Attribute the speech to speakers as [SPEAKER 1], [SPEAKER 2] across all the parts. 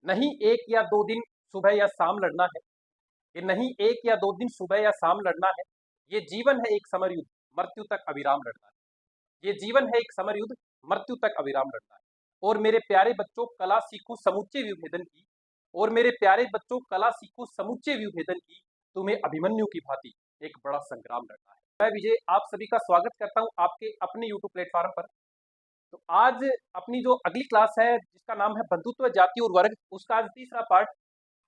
[SPEAKER 1] नहीं एक या दो दिन सुबह या शाम लड़ना है, ये नहीं एक या दो दिन सुबह या शाम लड़ना है। ये जीवन है एक समर युद्ध, मृत्यु तक अविराम लड़ना है। ये जीवन है एक समर युद्ध, मृत्यु तक अविराम लड़ना है। और मेरे प्यारे बच्चों कला सीखो समूचे विभेदन की, और मेरे प्यारे बच्चों कला सीखो समूचे विभेदन की, तुम्हें अभिमन्यु की भांति एक बड़ा संग्राम लड़ना है। मैं विजय आप सभी का स्वागत करता हूं आपके अपने यूट्यूब प्लेटफॉर्म पर। तो आज अपनी जो अगली क्लास है जिसका नाम है बंधुत्व जाति और वर्ग, उसका आज तीसरा पार्ट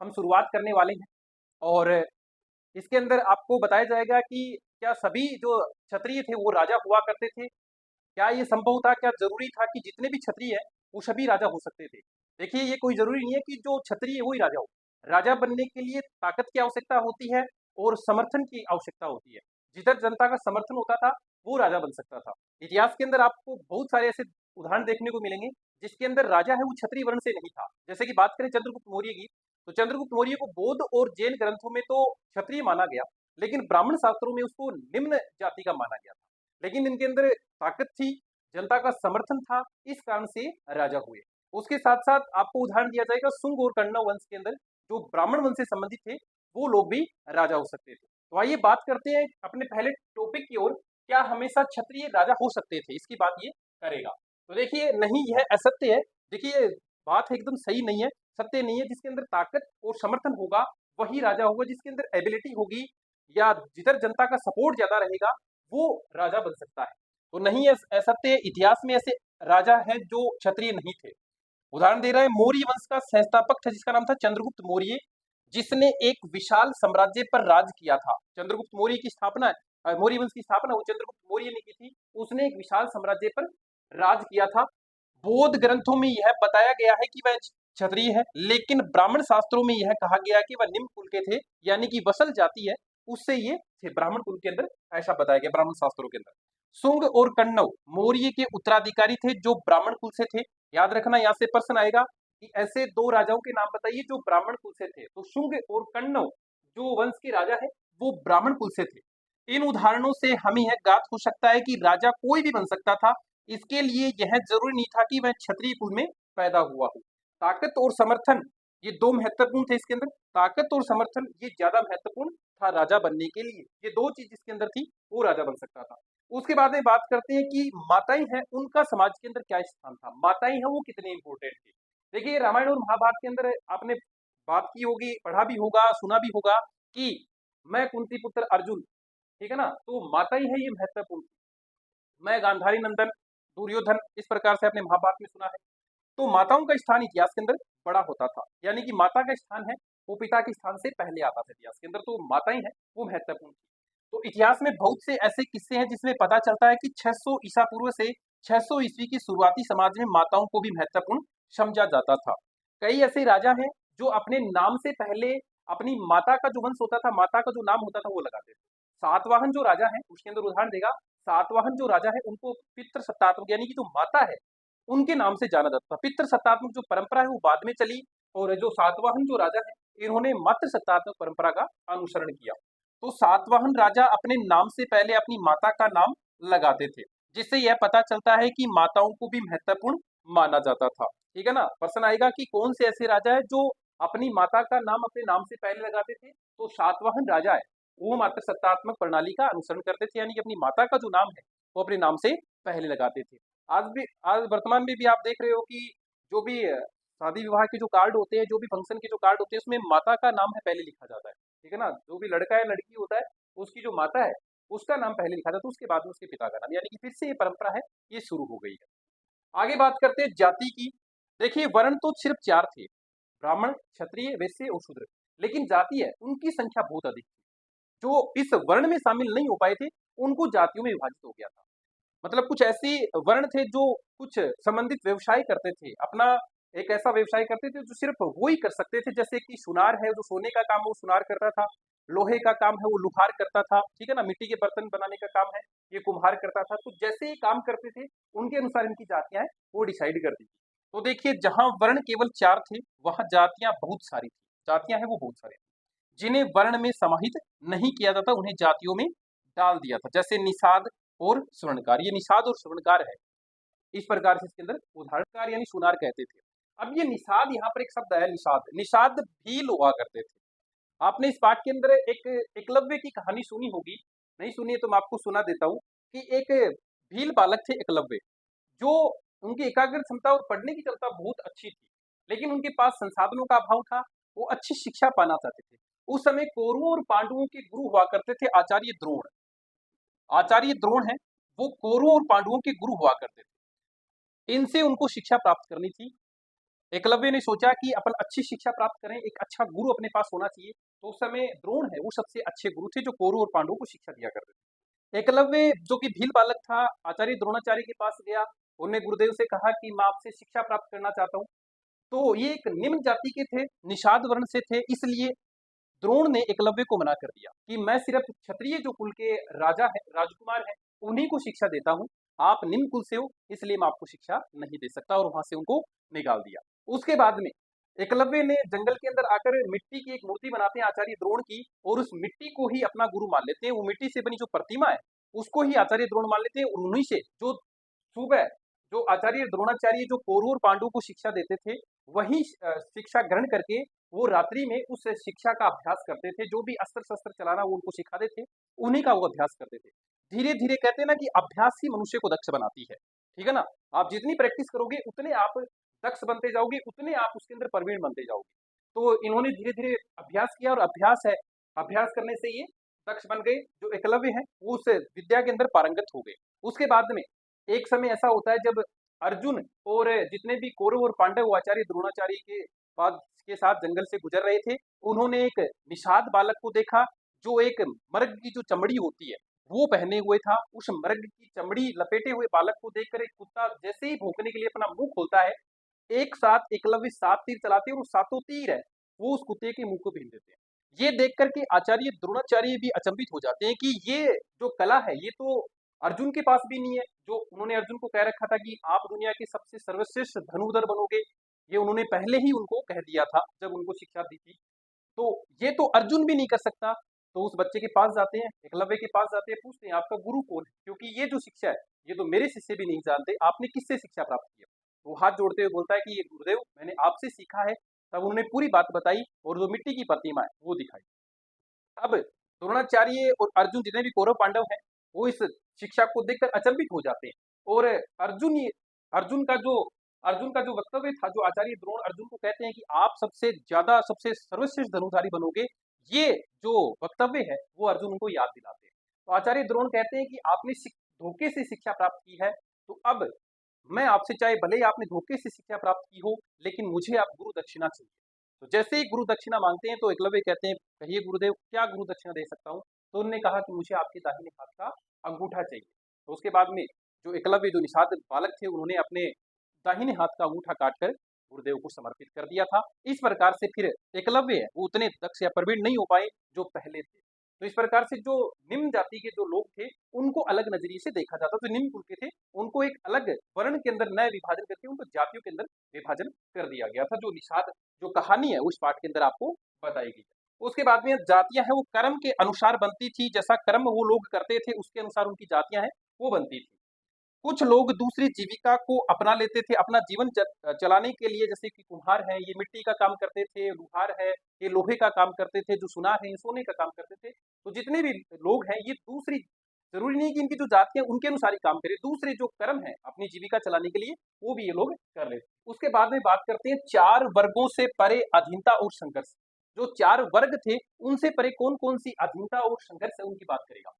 [SPEAKER 1] हम शुरुआत करने वाले हैं। और इसके अंदर आपको बताया जाएगा कि क्या सभी जो क्षत्रिय थे वो राजा हुआ करते थे, क्या ये संभव था, क्या जरूरी था कि जितने भी क्षत्रिय है वो सभी राजा हो सकते थे। देखिए ये कोई जरूरी नहीं है कि जो क्षत्रिय है वही राजा हो। राजा बनने के लिए ताकत की आवश्यकता होती है और समर्थन की आवश्यकता होती है। जिधर जनता का समर्थन होता था वो राजा बन सकता था। इतिहास के अंदर आपको बहुत सारे ऐसे उदाहरण देखने को मिलेंगे जिसके अंदर राजा है वो क्षत्रिय वर्ण से नहीं था। जैसे कि बात करें चंद्रगुप्त मौर्य की, तो चंद्रगुप्त मौर्य को बौद्ध और जैन ग्रंथों में तो क्षत्रिय माना गया, लेकिन ब्राह्मण शास्त्रों में उसको निम्न जाति का माना गया था। लेकिन इनके अंदर ताकत थी, जनता का समर्थन था, इस कारण से राजा हुए। उसके साथ साथ आपको उदाहरण दिया जाएगा शुंग और कण्व वंश के अंदर जो ब्राह्मण वंश से संबंधित थे वो लोग भी राजा हो सकते थे। तो आइए बात करते हैं अपने पहले टॉपिक की ओर, क्या हमेशा क्षत्रिय राजा हो सकते थे, इसकी बात ये करेगा। तो देखिए नहीं, यह असत्य है। देखिए बात एकदम सही नहीं है, सत्य नहीं है। जिसके अंदर ताकत और समर्थन होगा वही राजा होगा, जिसके अंदर एबिलिटी होगी या जिधर जनता का सपोर्ट ज्यादा रहेगा वो राजा बन सकता है। तो नहीं असत्य, इतिहास में ऐसे राजा हैं जो क्षत्रिय नहीं थे। उदाहरण दे रहे हैं, मौर्य वंश का संस्थापक था जिसका नाम था चंद्रगुप्त मौर्य, जिसने एक विशाल साम्राज्य पर राज किया था। चंद्रगुप्त मौर्य की स्थापना, मौर्य वंश की स्थापना वो चंद्रगुप्त मौर्य ने की थी। उसने एक विशाल साम्राज्य पर राज किया था। बौद्ध ग्रंथों में यह बताया गया है कि वह क्षत्रिय है, लेकिन ब्राह्मण शास्त्रों में यह कहा गया कि वह निम्न कुल के थे, यानी कि वसल जाति है उससे ये थे, ब्राह्मण कुल के अंदर ऐसा बताया गया ब्राह्मण शास्त्रों के अंदर। शुंग और कण्व मौर्य के उत्तराधिकारी थे जो ब्राह्मण कुल से थे। याद रखना, यहाँ से प्रश्न आएगा कि ऐसे दो राजाओं के नाम बताइए जो ब्राह्मण कुल से थे। तो शुंग और कण्व जो वंश के राजा है वो ब्राह्मण कुल से थे। इन उदाहरणों से हमें यह ज्ञात हो सकता है कि राजा कोई भी बन सकता था, इसके लिए यह जरूरी नहीं था कि वह क्षत्रिय कुल में पैदा हुआ हो। ताकत और समर्थन ये दो महत्वपूर्ण थे इसके अंदर। ताकत और समर्थन ये ज्यादा महत्वपूर्ण था राजा बनने के लिए। ये दो चीज जिसके अंदर थी वो राजा बन सकता था। उसके बाद में बात करते हैं कि माताएं हैं उनका समाज के अंदर क्या स्थान था, माताएं हैं वो कितने इंपॉर्टेंट थी। देखिए रामायण और महाभारत के अंदर आपने बात की होगी, पढ़ा भी होगा, सुना भी होगा कि मैं कुंती पुत्र अर्जुन, ठीक है ना, तो माताएं है ये महत्वपूर्ण थी। मैं गांधारी नंदन दुर्योधन, इस प्रकार से आपने महाभारत में सुना है। तो माताओं का स्थान इतिहास के अंदर बड़ा होता था, यानी कि माता का स्थान है वो पिता के स्थान से पहले आता था इतिहास के अंदर। तो माताएं हैं वो महत्वपूर्ण थी। तो इतिहास में बहुत से ऐसे किस्से हैं जिसमें पता चलता है कि 600 ईसा पूर्व से 600 ईस्वी की शुरुआती समाज में माताओं को भी महत्वपूर्ण समझा जाता था। कई ऐसे राजा हैं जो अपने नाम से पहले अपनी माता का जो वंश होता था, माता का जो नाम होता था वो लगाते थे। सातवाहन जो राजा है उसके अंदर उदाहरण देगा, सातवाहन जो राजा है उनको पितृ सत्तात्मक यानी कि जो माता है उनके नाम से जाना जाता था। पितृ सत्तात्मक जो परंपरा है वो बाद में चली, और जो सातवाहन जो राजा है इन्होंने मातृ सत्तात्मक परंपरा का अनुसरण किया। तो सातवाहन राजा अपने नाम से पहले अपनी माता का नाम लगाते थे, जिससे यह पता चलता है कि माताओं को भी महत्वपूर्ण माना जाता था। ठीक है ना, प्रश्न आएगा कि कौन से ऐसे राजा है जो अपनी माता का नाम अपने नाम से पहले लगाते थे। तो सातवाहन राजा है वो मातृ सत्तात्मक प्रणाली का अनुसरण करते थे, यानी कि अपनी माता का जो नाम है वो अपने नाम से पहले लगाते थे। आज वर्तमान में भी आप देख रहे हो कि जो भी शादी विवाह के जो कार्ड होते हैं, जो भी फंक्शन के जो कार्ड होते हैं, उसमें माता का नाम है पहले लिखा जाता है। ठीक है ना, जो भी लड़का है लड़की होता है उसकी जो माता है उसका नाम पहले लिखा जाता है, उसके बाद में उसके पिता का नाम, यानी कि फिर से ये परंपरा है ये शुरू हो गई है। आगे बात करते हैं जाति की। देखिए वर्ण तो सिर्फ चार थे, ब्राह्मण क्षत्रिय वैश्य और शूद्र, लेकिन जाति है उनकी संख्या बहुत अधिक थी। जो इस वर्ण में शामिल नहीं हो पाए थे उनको जातियों में विभाजित हो गया था। मतलब कुछ ऐसे वर्ण थे जो कुछ संबंधित व्यवसाय करते थे, अपना एक ऐसा व्यवसाय करते थे जो सिर्फ वो ही कर सकते थे। जैसे कि सुनार है, जो सोने का काम है वो सुनार करता था, लोहे का काम है वो लुहार करता था, ठीक है ना, मिट्टी के बर्तन बनाने का काम है ये कुम्हार करता था। तो जैसे ये काम करते थे उनके अनुसार इनकी जातियां हैं वो डिसाइड करती थी। तो देखिए जहां वर्ण केवल चार थे वहां जातियां बहुत सारी थी, जातियां हैं वो बहुत सारी थी। जिन्हें वर्ण में समाहित नहीं किया जाता उन्हें जातियों में डाल दिया था, जैसे निषाद और स्वर्णकार। ये निषाद और स्वर्णकार है, इस प्रकार से इसके अंदर उदाहरणकार यानी सुनार कहते थे। अब ये निषाद, यहाँ पर एक शब्द है निषाद, निषाद भील हुआ करते थे। आपने इस पाठ के अंदर एक एकलव्य की कहानी सुनी होगी, नहीं सुनी है तो मैं आपको सुना देता हूँ कि एक भील बालक थे एकलव्य, जो उनकी एकाग्र क्षमता और पढ़ने की क्षमता बहुत अच्छी थी, लेकिन उनके पास संसाधनों का अभाव था। वो अच्छी शिक्षा पाना चाहते थे। उस समय कौरवों और पांडवों के गुरु हुआ करते थे आचार्य द्रोण। आचार्य द्रोण है, वो कौरवों और पांडवों के गुरु हुआ करते थे। इनसे उनको शिक्षा प्राप्त करनी थी। एकलव्य ने सोचा कि अपन अच्छी शिक्षा प्राप्त करें, एक अच्छा गुरु अपने पास होना चाहिए। तो उस समय द्रोण है, वो सबसे अच्छे गुरु थे जो कौरव और पांडवों को शिक्षा दिया करते थे। एकलव्य जो कि भील बालक था, आचार्य द्रोणाचार्य के पास गया। उन्होंने गुरुदेव से कहा कि मैं आपसे शिक्षा प्राप्त करना चाहता हूँ। तो ये एक निम्न जाति के थे, निषाद वर्ण से थे, इसलिए द्रोण ने एकलव्य को मना कर दिया कि मैं सिर्फ क्षत्रिय जो कुल के राजा है, राजकुमार है, उन्हीं को शिक्षा देता हूँ। आप निम्न कुल से हो, इसलिए मैं आपको शिक्षा नहीं दे सकता, और वहां से उनको निकाल दिया। उसके बाद में एकलव्य ने जंगल के अंदर आकर मिट्टी की एक मूर्ति बनाते हैं आचार्य द्रोण की, और उस मिट्टी को ही अपना गुरु मान लेते हैं। वो मिट्टी से बनी जो प्रतिमा है उसको ही आचार्य द्रोण मान लेते हैं, और उन्हीं से जो सुबह जो आचार्य द्रोणाचार्य जो कौरव और पांडवों को शिक्षा देते थे, वही शिक्षा ग्रहण करके वो रात्रि में उस शिक्षा का अभ्यास करते थे। जो भी अस्त्र शस्त्र चलाना वो उनको सिखाते थे, उन्हीं का वो अभ्यास करते थे। धीरे धीरे कहते हैं ना कि अभ्यास ही मनुष्य को दक्ष बनाती है, ठीक है ना। आप जितनी प्रैक्टिस करोगे उतने आप दक्ष बनते जाओगे, उतने आप उसके अंदर प्रवीण बनते जाओगे। तो इन्होंने धीरे धीरे अभ्यास किया, और अभ्यास है, अभ्यास करने से ये दक्ष बन गए। जो एकलव्य है वो उस विद्या के अंदर पारंगत हो गए। उसके बाद में एक समय ऐसा होता है जब अर्जुन और जितने भी कौरव और पांडव आचार्य द्रोणाचार्य के बाद के साथ जंगल से गुजर रहे थे, उन्होंने एक निषाद बालक को देखा जो एक मर्ग की जो चमड़ी होती है वो पहने हुए था। उस मर्ग की चमड़ी लपेटे हुए बालक को देखकर एक कुत्ता जैसे ही भौंकने के लिए अपना मुंह खोलता है, एक साथ एकलव्य 7 तीर चलाते हैं, और 7 तीर है वो उस कुत्ते के मुंह को भीन देते हैं। ये देख करके आचार्य द्रोणाचार्य भी अचंभित हो जाते हैं कि ये जो कला है ये तो अर्जुन के पास भी नहीं है। जो उन्होंने अर्जुन को कह रखा था कि आप दुनिया के सबसे सर्वश्रेष्ठ धनुर्धर बनोगे, ये उन्होंने पहले ही उनको कह दिया था जब उनको शिक्षा दी थी। तो ये तो अर्जुन भी नहीं कर सकता। तो उस बच्चे के पास जाते हैं, एकलव्य के पास जाते हैं, पूछते हैं आपका गुरु कौन है, क्योंकि ये जो शिक्षा है ये तो मेरे शिष्य भी नहीं जानते, आपने किससे शिक्षा प्राप्त की है। वो हाथ जोड़ते हुए बोलता है कि ये गुरुदेव मैंने आपसे सीखा है। तब उन्होंने पूरी बात बताई, और जो मिट्टी की प्रतिमा है वो दिखाई। अब द्रोणाचार्य और अर्जुन जितने भी कौरव पांडव हैं, वो इस शिक्षा को देखकर अचंभित हो जाते हैं। और अर्जुन ये अर्जुन का जो वक्तव्य था, जो आचार्य द्रोण अर्जुन को कहते हैं कि आप सबसे ज्यादा सबसे सर्वश्रेष्ठ धनुधारी बनोगे, ये जो वक्तव्य है वो अर्जुन उनको याद दिलाते हैं। तो आचार्य द्रोण कहते हैं कि आपने धोखे से शिक्षा प्राप्त की है, तो अब मैं आपसे, चाहे भले ही आपने धोखे से शिक्षा प्राप्त की हो, लेकिन मुझे आप गुरु दक्षिणा चाहिए। तो जैसे ही गुरु दक्षिणा मांगते हैं तो एकलव्य कहते हैं कहिए गुरुदेव क्या गुरु दक्षिणा दे सकता हूँ। तो उन्होंने कहा कि मुझे आपके दाहिने हाथ का अंगूठा चाहिए। तो उसके बाद में जो एकलव्य जो निषाद बालक थे, उन्होंने अपने दाहिने हाथ का अंगूठा काटकर गुरुदेव को समर्पित कर दिया था। इस प्रकार से फिर एकलव्य है वो उतने दक्ष या प्रवीण नहीं हो पाए जो पहले थे। तो इस प्रकार से जो निम्न जाति के जो लोग थे उनको अलग नजरिए से देखा जाता, जो निम्न कुल के थे उनको एक अलग वर्ण के अंदर नए विभाजन करके उनको जातियों के अंदर विभाजन कर दिया गया था। जो निषाद जो कहानी है उस पाठ के अंदर आपको बताई गई है। उसके बाद में जातियां हैं वो कर्म के अनुसार बनती थी, जैसा कर्म वो लोग करते थे उसके अनुसार उनकी जातियां हैं वो बनती थी। कुछ लोग दूसरी जीविका को अपना लेते थे अपना जीवन चलाने के लिए, जैसे कि कुम्हार है ये मिट्टी का काम करते थे, लुहार है ये लोहे का काम करते थे, जो सुनार है ये सोने का काम करते थे। तो जितने भी लोग हैं ये दूसरी, जरूरी नहीं कि इनकी जो जाति है उनके अनुसार ही काम करे, दूसरे जो कर्म है अपनी जीविका चलाने के लिए वो भी ये लोग कर लेते। उसके बाद में बात करते हैं 4 वर्गों से परे अधीनता और संघर्ष। जो 4 वर्ग थे उनसे परे कौन कौन सी अधीनता और संघर्ष है उनकी बात करेगा।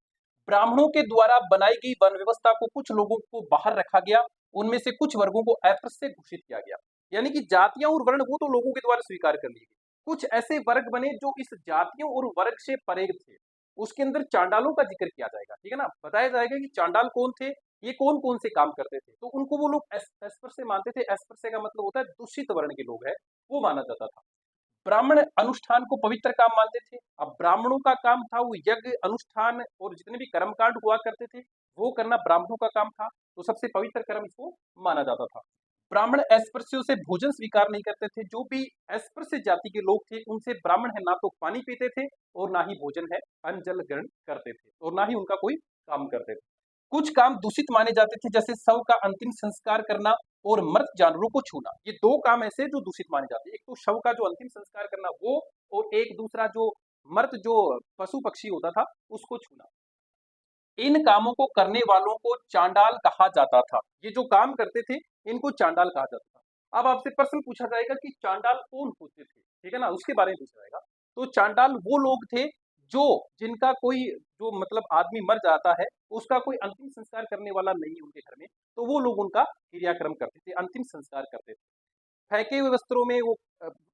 [SPEAKER 1] ब्राह्मणों के द्वारा बनाई गई वन व्यवस्था को कुछ लोगों को बाहर रखा गया, उनमें से कुछ वर्गों को अस्पृश्य घोषित किया गया। यानी कि जातियां और वर्ण वो तो लोगों के द्वारा स्वीकार कर लिए गए, कुछ ऐसे वर्ग बने जो इस जातियों और वर्ग से परे थे। उसके अंदर चांडालों का जिक्र किया जाएगा, ठीक है ना, बताया जाएगा कि चांडाल कौन थे, ये कौन कौन से काम करते थे। तो उनको वो लोग अस्पृश्य मानते थे। अस्पृश्य का मतलब होता है दूषित वर्ण के लोग है, वो माना जाता था। ब्राह्मण अनुष्ठान को पवित्र काम मानते थे। अब ब्राह्मणों का काम था वो यज्ञ अनुष्ठान और जितने भी कर्मकांड हुआ करते थे वो करना ब्राह्मणों का काम था, तो सबसे पवित्र कर्म इसको माना जाता था। ब्राह्मण अस्पृश्यों से भोजन स्वीकार नहीं करते थे। जो भी अस्पृश्य जाति के लोग थे उनसे ब्राह्मण है ना तो पानी पीते थे और ना ही भोजन है अन्न जल ग्रहण करते थे और ना ही उनका कोई काम करते थे। कुछ काम दूषित माने जाते थे, जैसे शव का अंतिम संस्कार करना और मृत जानवरों को छूना। ये दो काम ऐसे जो दूषित माने जाते हैं, एक तो शव का जो अंतिम संस्कार करना वो, और एक दूसरा जो मृत जो पशु पक्षी होता था उसको छूना। इन कामों को करने वालों को चांडाल कहा जाता था। ये जो काम करते थे इनको चांडाल कहा जाता था। अब आपसे प्रश्न पूछा जाएगा कि चांडाल कौन होते थे, ठीक है ना, उसके बारे में पूछा जाएगा। तो चांडाल वो लोग थे जो जिनका कोई जो मतलब आदमी मर जाता है, उसका कोई अंतिम संस्कार करने वाला नहीं है उनके घर में, तो वो लोग उनका क्रियाक्रम करते थे, अंतिम संस्कार करते थे। फेंके हुए वस्त्रों में वो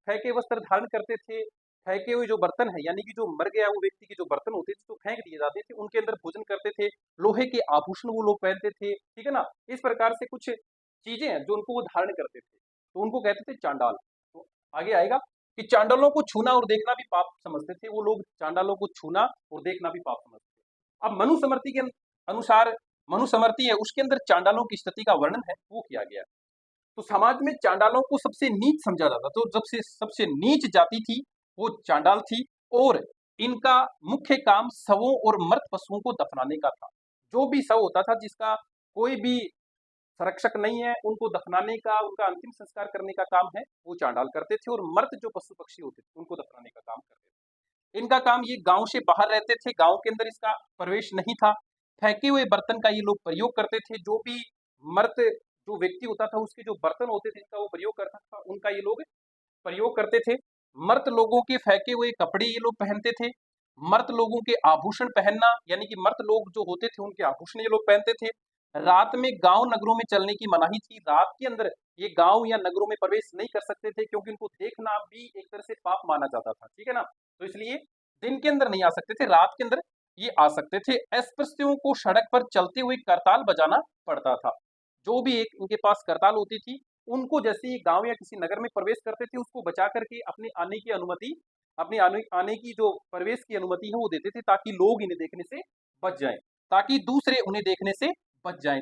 [SPEAKER 1] फेंके वस्त्र धारण करते थे। फेंके हुए जो बर्तन है, यानी कि जो मर गया वो व्यक्ति के जो बर्तन होते थे तो फेंक दिए जाते थे, उनके अंदर भोजन करते थे। लोहे के आभूषण वो लोग पहनते थे, ठीक है ना। इस प्रकार से कुछ चीजें हैं जो उनको वो धारण करते थे, तो उनको कहते थे चांडाल। तो आगे आएगा कि चांडालों को छूना और देखना भी पाप समझते थे वो लोग, चांडालों को छूना और देखना भी पाप समझते थे। अब मनुस्मृति के अनुसार, मनुस्मृति है उसके अंदर चांडालों की स्थिति का वर्णन है वो किया गया है। तो समाज में चांडालों को सबसे नीच समझा जाता, तो जब से सबसे नीच जाति थी वो चांडाल थी, और इनका मुख्य काम शवों और मृत पशुओं को दफनाने का था। जो भी शव होता था जिसका कोई भी संरक्षक नहीं है, उनको दफनाने का, उनका अंतिम संस्कार करने का काम है वो चांडाल करते थे, और मृत जो पशु पक्षी होते थे उनको दफनाने का काम करते थे। इनका काम, ये गांव से बाहर रहते थे, गांव के अंदर इसका प्रवेश नहीं था। फेंके हुए बर्तन का ये लोग प्रयोग करते थे, जो भी मृत जो व्यक्ति होता था उसके जो बर्तन होते थे जिनका वो प्रयोग करता था उनका ये लोग प्रयोग करते थे। मृत लोगों के फेंके हुए कपड़े ये लोग पहनते थे। मृत लोगों के आभूषण पहनना, यानी कि मृत लोग जो होते थे उनके आभूषण ये लोग पहनते थे। रात में गांव नगरों में चलने की मनाही थी, रात के अंदर ये गांव या नगरों में प्रवेश नहीं कर सकते थे, क्योंकि उनको देखना भी एक तरह से पाप माना जाता था, ठीक है ना। तो इसलिए दिन के अंदर नहीं आ सकते थे, रात के अंदर ये आ सकते थे। अस्पृश्यों को सड़क पर चलते हुए करताल बजाना पड़ता था। जो भी एक उनके पास करताल होती थी, उनको जैसे ही गांव या किसी नगर में प्रवेश करते थे उसको बचा करके अपने आने की अनुमति, अपने आने की जो प्रवेश की अनुमति है वो देते थे, ताकि लोग इन्हें देखने से बच जाएं, ताकि दूसरे उन्हें देखने से बच जाएं।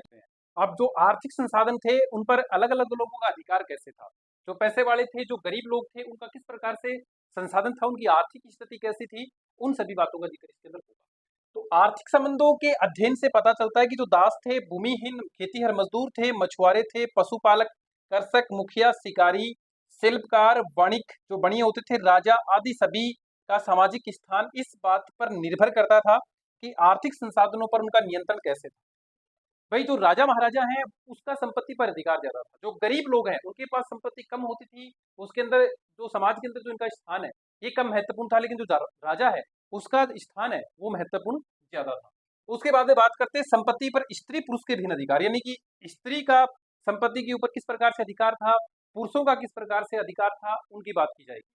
[SPEAKER 1] अब जो आर्थिक संसाधन थे उन पर अलग अलग लोगों का अधिकार कैसे था, जो पैसे वाले थे, जो गरीब लोग थे, उनका किस प्रकार से संसाधन था, उनकी आर्थिक स्थिति कैसी थी, उन सभी बातों का जिक्र इसके अंदर होगा। तो आर्थिक संबंधों के अध्ययन से पता चलता है कि जो दास थे, भूमिहीन खेतीहर मजदूर थे, मछुआरे थे, पशुपालक, कृषक, मुखिया, शिकारी, शिल्पकार, वणिक जो बनिए होते थे, राजा आदि सभी का सामाजिक स्थान इस बात पर निर्भर करता था कि आर्थिक संसाधनों पर उनका नियंत्रण कैसे था। भाई जो राजा महाराजा हैं उसका संपत्ति पर अधिकार ज्यादा था, जो गरीब लोग हैं उनके पास संपत्ति कम होती थी, उसके अंदर जो समाज के अंदर जो इनका स्थान है ये कम महत्वपूर्ण था, लेकिन जो राजा है उसका स्थान है वो महत्वपूर्ण ज्यादा था। उसके बाद में बात करते हैं संपत्ति पर स्त्री पुरुष के भिन्न अधिकार, यानी कि स्त्री का संपत्ति के ऊपर किस प्रकार से अधिकार था, पुरुषों का किस प्रकार से अधिकार था, उनकी बात की जाएगी।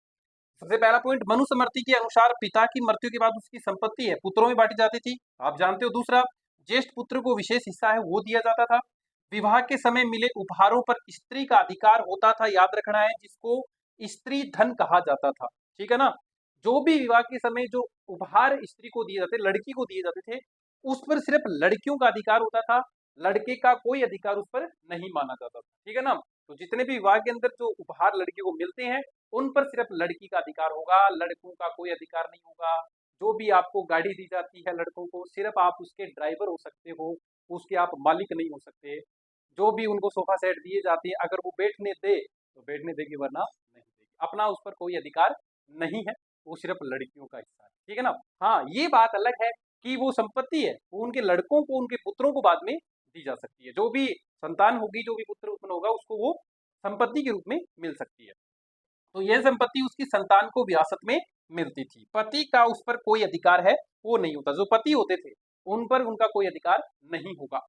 [SPEAKER 1] सबसे पहला पॉइंट, मनुस्मृति के अनुसार पिता की मृत्यु के बाद उसकी संपत्ति है पुत्रों में बांटी जाती थी, आप जानते हो। दूसरा, ज्येष्ठ पुत्र को विशेष हिस्सा है वो दिया जाता था। विवाह के समय मिले उपहारों पर स्त्री का अधिकार होता था, याद रखना है, जिसको स्त्री धन कहा जाता था, ठीक है ना। जो भी विवाह के समय जो उपहार स्त्री को दिए जाते, लड़की को दिए जाते थे, उस पर सिर्फ लड़कियों का अधिकार होता था, लड़के का कोई अधिकार उस पर नहीं माना जाता था, ठीक है ना। तो जितने भी विवाह के अंदर जो उपहार लड़के को मिलते हैं उन पर सिर्फ लड़की का अधिकार होगा, लड़कों का कोई अधिकार नहीं होगा। जो भी आपको गाड़ी दी जाती है लड़कों को, सिर्फ आप उसके ड्राइवर हो सकते हो, उसके आप मालिक नहीं हो सकते। जो भी उनको सोफा सेट दिए जाते हैं अगर वो बैठने दे तो बैठने देगी, वरना नहीं देगी, अपना उस पर कोई अधिकार नहीं है, वो सिर्फ लड़कियों का हिस्सा है, ठीक है ना। हाँ, ये बात अलग है कि वो संपत्ति है वो उनके लड़कों को, उनके पुत्रों को बाद में दी जा सकती है। जो भी संतान होगी, जो भी पुत्र उत्पन्न होगा, उसको वो संपत्ति के रूप में मिल सकती है। तो यह संपत्ति उसकी संतान को विरासत में मिलती थी। पति का उस पर कोई अधिकार है वो नहीं होता, जो पति होते थे उन पर उनका कोई अधिकार नहीं होगा।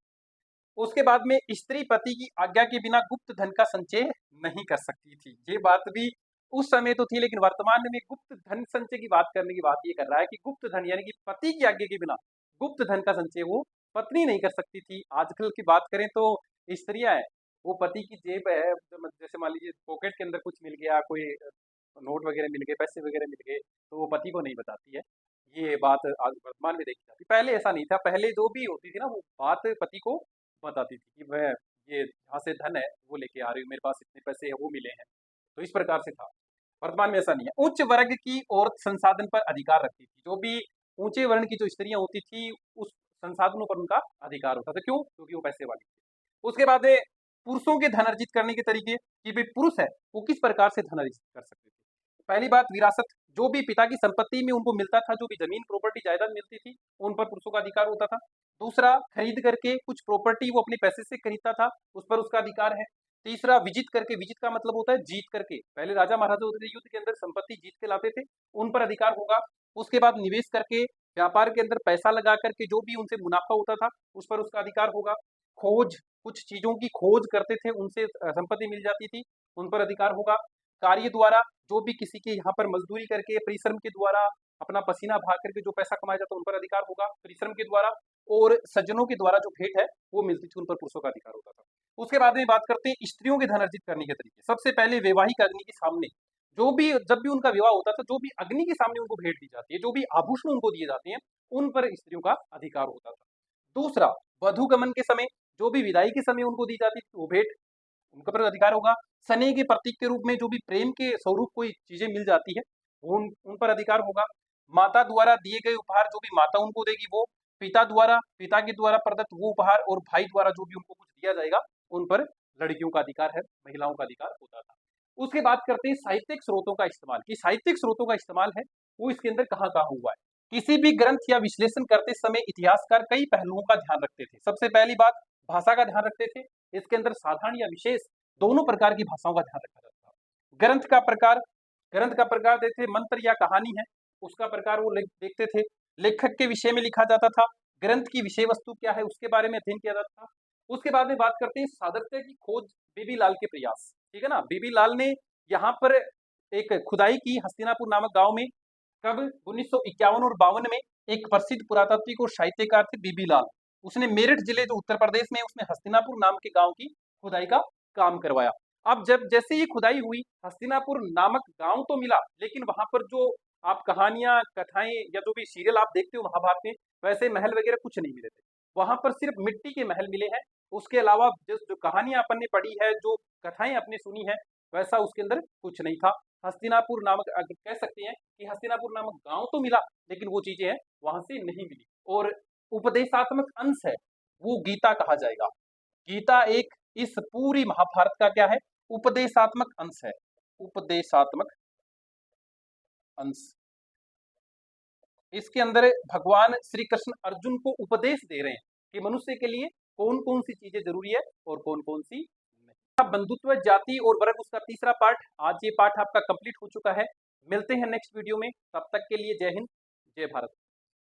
[SPEAKER 1] उसके बाद में स्त्री पति की आज्ञा के बिना गुप्त धन का संचय नहीं कर सकती थी। ये बात भी उस समय तो थी, लेकिन वर्तमान में गुप्त धन संचय की बात करने की बात ये कर रहा है कि गुप्त धन यानी कि पति की आज्ञा के बिना गुप्त धन का संचय वो पत्नी नहीं कर सकती थी। आजकल की बात करें तो स्त्रियां है, वो पति की जेब है, जैसे मान लीजिए पॉकेट के अंदर कुछ मिल गया, कोई नोट वगैरह मिल गए, पैसे वगैरह मिल गए, तो वो पति को नहीं बताती है। ये बात आज वर्तमान में देखी जाती, पहले ऐसा नहीं था। पहले जो भी होती थी ना वो बात पति को बताती थी कि वह ये जहाँ से धन है वो लेके आ रही हूँ, मेरे पास इतने पैसे हैं वो मिले हैं, तो इस प्रकार से था। वर्तमान में ऐसा नहीं है। उच्च वर्ग की औरत संसाधन पर अधिकार रखती थी। जो भी ऊंचे वर्ण की जो स्त्रियां होती थी उस संसाधनों पर उनका अधिकार होता था। क्यों? क्योंकि वो पैसे वाले थे। उसके बाद में पुरुषों के धन अर्जित करने के तरीके कि भाई पुरुष है वो किस प्रकार से धन अर्जित कर सकते थे। पहली बात, विरासत, जो भी पिता की संपत्ति में उनको मिलता था, जो भी जमीन प्रॉपर्टी जायदाद मिलती थी, उन पर पुरुषों का अधिकार होता था। दूसरा, खरीद करके कुछ प्रॉपर्टी वो अपने पैसे से खरीदता था, उस पर उसका अधिकार है। तीसरा, विजित करके, विजित का मतलब होता है जीत करके, पहले राजा महाराजा होते थे, युद्ध के अंदर संपत्ति जीत के लाते थे, उन पर अधिकार होगा। उसके बाद निवेश करके, व्यापार के अंदर पैसा लगा करके जो भी उनसे मुनाफा होता था उस पर उसका अधिकार होगा। खोज, कुछ चीजों की खोज करते थे, उनसे संपत्ति मिल जाती थी, उन पर अधिकार होगा। कार्य द्वारा, जो भी किसी के यहाँ पर मजदूरी करके, परिश्रम के द्वारा, अपना पसीना बहा करके जो पैसा कमाया जाता है उन पर अधिकार होगा परिश्रम के द्वारा। और सज्जनों के द्वारा जो भेंट है वो मिलती थी, उन पर पुरुषों का अधिकार होता था। उसके बाद में बात करते हैं स्त्रियों के धन अर्जित करने के तरीके। सबसे पहले, वैवाहिक अग्नि के सामने जब भी उनका विवाह होता था, जो भी अग्नि के सामने उनको भेंट दी जाती है, जो भी आभूषण उनको दिए जाते हैं, उन पर स्त्रियों का अधिकार होता था। दूसरा, वधुगमन के समय, जो भी विदाई के समय उनको दी जाती थी वो भेंट, उनका पर अधिकार होगा। स्नेह के प्रतीक के रूप में जो भी प्रेम के स्वरूप कोई चीजें मिल जाती है उन पर अधिकार होगा। माता द्वारा दिए गए उपहार, जो भी माता उनको देगी वो, पिता के द्वारा प्रदत्त वो उपहार, और भाई द्वारा जो भी उनको कुछ दिया जाएगा उन पर लड़कियों का अधिकार है, महिलाओं का अधिकार होता था। उसके बाद करते हैं साहित्यिक स्रोतों का इस्तेमाल, कि साहित्यिक स्रोतों का इस्तेमाल है वो इसके अंदर कहाँ कहाँ हुआ है। किसी भी ग्रंथ या विश्लेषण करते समय इतिहासकार कई पहलुओं का ध्यान रखते थे। सबसे पहली बात, भाषा का ध्यान रखते थे। इसके अंदर साधारण या विशेष दोनों प्रकार की भाषाओं का ध्यान रखा जाता था। ग्रंथ का प्रकार देखते, मंत्र या कहानी है उसका प्रकार वो देखते थे। लेखक के विषय में लिखा जाता था, ग्रंथ की विषय वस्तु क्या है उसके बारे में अध्ययन किया जाता था। उसके बाद में बात करते हैं साधकता की खोज, बीबी लाल के प्रयास, ठीक है ना। बीबी लाल ने यहाँ पर एक खुदाई की हस्तिनापुर नामक गांव में, कब? 1951 और 52 में। एक प्रसिद्ध पुरातात्विक और साहित्यकार थे बीबी लाल, उसने मेरठ जिले जो उत्तर प्रदेश में, उसने हस्तिनापुर नाम के गांव की खुदाई का काम करवाया। अब जब जैसे ये खुदाई हुई, हस्तिनापुर नामक गांव तो मिला, लेकिन वहां पर जो आप कहानियां, कथाएं या जो भी सीरियल आप देखते हो महाभारत में, वैसे महल वगैरह कुछ नहीं मिले थे। वहां पर सिर्फ मिट्टी के महल मिले हैं। उसके अलावा जो कहानियां अपन ने पढ़ी है, जो कथाएं आपने सुनी है, वैसा उसके अंदर कुछ नहीं था। हस्तिनापुर नामक, अगर कह सकते हैं कि हस्तिनापुर नामक गांव तो मिला, लेकिन वो चीजें हैं वहां से नहीं मिली। और उपदेशात्मक अंश है वो गीता कहा जाएगा। गीता एक इस पूरी महाभारत का क्या है? उपदेशात्मक अंश है। उपदेशात्मक अंश, इसके अंदर भगवान श्री कृष्ण अर्जुन को उपदेश दे रहे हैं कि मनुष्य के लिए कौन कौन सी चीजें जरूरी है और कौन कौन सी नहीं। बंधुत्व, जाति और वर्ग, उसका तीसरा पार्ट, आज ये पार्ट आपका कंप्लीट हो चुका है। मिलते हैं नेक्स्ट वीडियो में, तब तक के लिए जय हिंद, जय भारत।